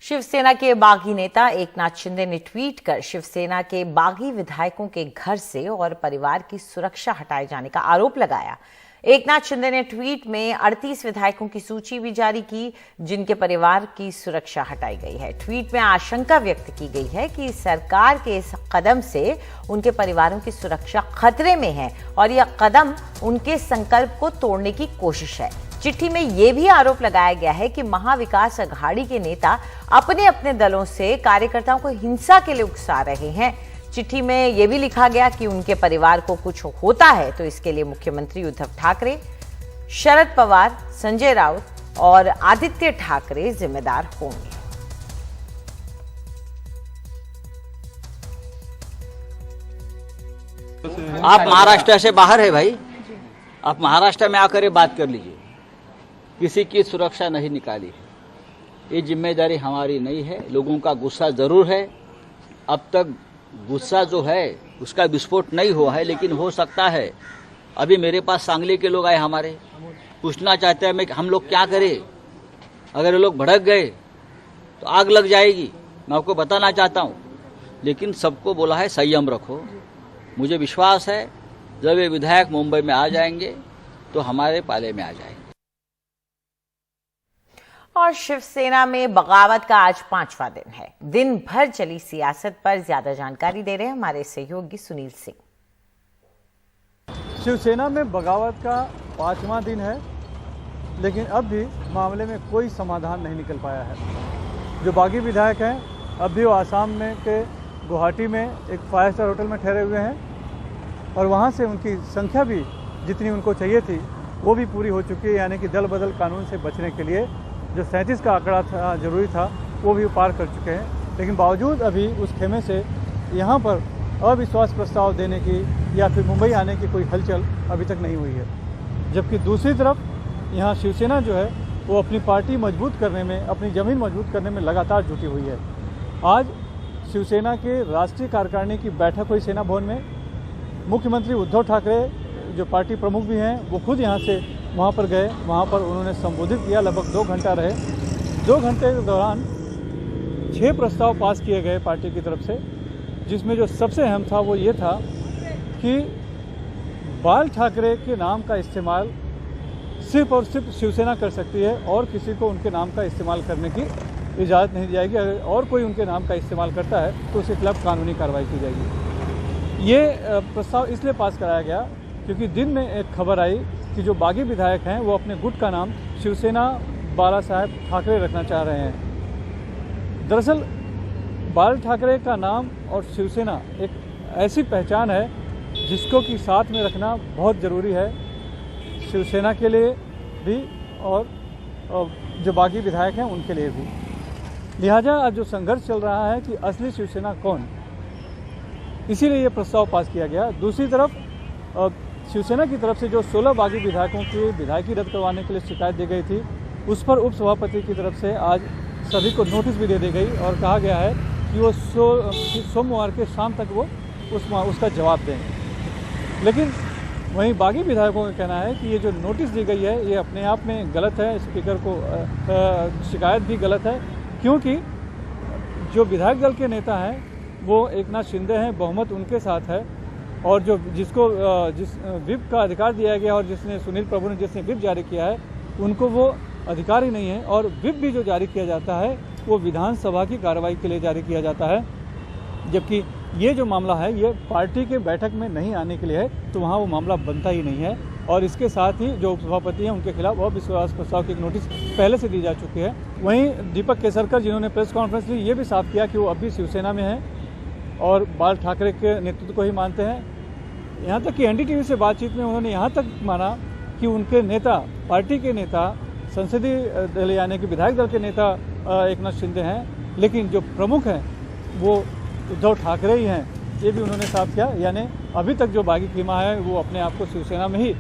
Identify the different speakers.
Speaker 1: शिवसेना के बागी नेता एकनाथ शिंदे ने ट्वीट कर शिवसेना के बागी विधायकों के घर से और परिवार की सुरक्षा हटाए जाने का आरोप लगाया। एकनाथ शिंदे ने ट्वीट में 38 विधायकों की सूची भी जारी की जिनके परिवार की सुरक्षा हटाई गई है। ट्वीट में आशंका व्यक्त की गई है कि सरकार के इस कदम से उनके परिवारों की सुरक्षा खतरे में है और यह कदम उनके संकल्प को तोड़ने की कोशिश है। चिट्ठी में यह भी आरोप लगाया गया है कि महाविकास अघाड़ी के नेता अपने अपने दलों से कार्यकर्ताओं को हिंसा के लिए उकसा रहे हैं। चिट्ठी में यह भी लिखा गया कि उनके परिवार को कुछ होता है तो इसके लिए मुख्यमंत्री उद्धव ठाकरे, शरद पवार, संजय राउत और आदित्य ठाकरे जिम्मेदार होंगे।
Speaker 2: आप महाराष्ट्र से बाहर है भाई, आप महाराष्ट्र में आकर बात कर लीजिए। किसी की सुरक्षा नहीं निकाली, ये जिम्मेदारी हमारी नहीं है। लोगों का गुस्सा जरूर है, अब तक गुस्सा जो है उसका विस्फोट नहीं हुआ है, लेकिन हो सकता है। अभी मेरे पास सांगली के लोग आए, हमारे पूछना चाहते हैं हम लोग क्या करें, अगर ये लोग भड़क गए तो आग लग जाएगी। मैं आपको बताना चाहता हूँ, लेकिन सबको बोला है संयम रखो। मुझे विश्वास है जब ये विधायक मुंबई में आ जाएंगे तो हमारे पाले में आ जाएंगे।
Speaker 1: और शिवसेना में बगावत का आज 5वां दिन है। दिन भर चली सियासत पर ज्यादा जानकारी दे रहे हैं हमारे सहयोगी सुनील सिंह।
Speaker 3: शिवसेना में बगावत का 5वां दिन है, लेकिन अब भी मामले में कोई समाधान नहीं निकल पाया है। जो बागी विधायक हैं अब भी वो आसाम में के गुवाहाटी में एक 5 स्टार होटल में ठहरे हुए हैं और वहाँ से उनकी संख्या भी जितनी उनको चाहिए थी वो भी पूरी हो चुकी है। यानी कि दल बदल कानून से बचने के लिए जो 37 का आंकड़ा था जरूरी था वो भी पार कर चुके हैं, लेकिन बावजूद अभी उस खेमे से यहाँ पर अविश्वास प्रस्ताव देने की या फिर मुंबई आने की कोई हलचल अभी तक नहीं हुई है। जबकि दूसरी तरफ यहाँ शिवसेना जो है वो अपनी पार्टी मजबूत करने में, अपनी ज़मीन मजबूत करने में लगातार जुटी हुई है। आज शिवसेना के राष्ट्रीय कार्यकारिणी की बैठक हुई सेना भवन में। मुख्यमंत्री उद्धव ठाकरे जो पार्टी प्रमुख भी हैं वो खुद यहाँ से वहाँ पर गए, वहाँ पर उन्होंने संबोधित किया। लगभग 2 घंटा रहे। 2 घंटे के दौरान 6 प्रस्ताव पास किए गए पार्टी की तरफ से, जिसमें जो सबसे अहम था वो ये था कि बाल ठाकरे के नाम का इस्तेमाल सिर्फ और सिर्फ शिवसेना कर सकती है और किसी को उनके नाम का इस्तेमाल करने की इजाज़त नहीं दी जाएगी। अगर और कोई उनके नाम का इस्तेमाल करता है तो उसके खिलाफ कानूनी कार्रवाई की जाएगी। ये प्रस्ताव इसलिए पास कराया गया क्योंकि दिन में एक खबर आई कि जो बागी विधायक हैं वो अपने गुट का नाम शिवसेना बाला साहेब ठाकरे रखना चाह रहे हैं। दरअसल बाल ठाकरे का नाम और शिवसेना एक ऐसी पहचान है जिसको कि साथ में रखना बहुत ज़रूरी है, शिवसेना के लिए भी और जो बागी विधायक हैं उनके लिए भी। लिहाजा आज जो संघर्ष चल रहा है कि असली शिवसेना कौन, इसीलिए ये प्रस्ताव पास किया गया। दूसरी तरफ शिवसेना की तरफ से जो 16 बागी विधायकों की विधायकी रद्द करवाने के लिए शिकायत दी गई थी, उस पर उपसभापति की तरफ से आज सभी को नोटिस भी दे दी गई और कहा गया है कि वो सोमवार के शाम तक वो उसका जवाब दें। लेकिन वहीं बागी विधायकों का कहना है कि ये जो नोटिस दी गई है ये अपने आप में गलत है। स्पीकर को शिकायत भी गलत है, क्योंकि जो विधायक दल के नेता हैं वो एकनाथ शिंदे हैं, बहुमत उनके साथ है और जिस व्हिप का अधिकार दिया गया और जिसने सुनील प्रभु ने जिसने व्हिप जारी किया है उनको वो अधिकार ही नहीं है। और व्हिप भी जो जारी किया जाता है वो विधानसभा की कार्रवाई के लिए जारी किया जाता है, जबकि ये जो मामला है ये पार्टी के बैठक में नहीं आने के लिए है, तो वहाँ वो मामला बनता ही नहीं है। और इसके साथ ही जो उपसभापति हैं उनके खिलाफ अविश्वास प्रस्ताव की एक नोटिस पहले से दी जा चुकी है। वहीं दीपक केसरकर जिन्होंने प्रेस कॉन्फ्रेंस ली, ये भी साफ किया कि वो अब भी शिवसेना में हैं और बाल ठाकरे के नेतृत्व को ही मानते हैं। यहाँ तक कि एनडीटीवी से बातचीत में उन्होंने यहाँ तक माना कि उनके नेता, पार्टी के नेता, संसदीय दल यानी कि विधायक दल के नेता एकनाथ शिंदे हैं, लेकिन जो प्रमुख हैं वो उद्धव ठाकरे ही हैं। ये भी उन्होंने साफ किया। यानी अभी तक जो बागी कीमा है वो अपने आप को शिवसेना में ही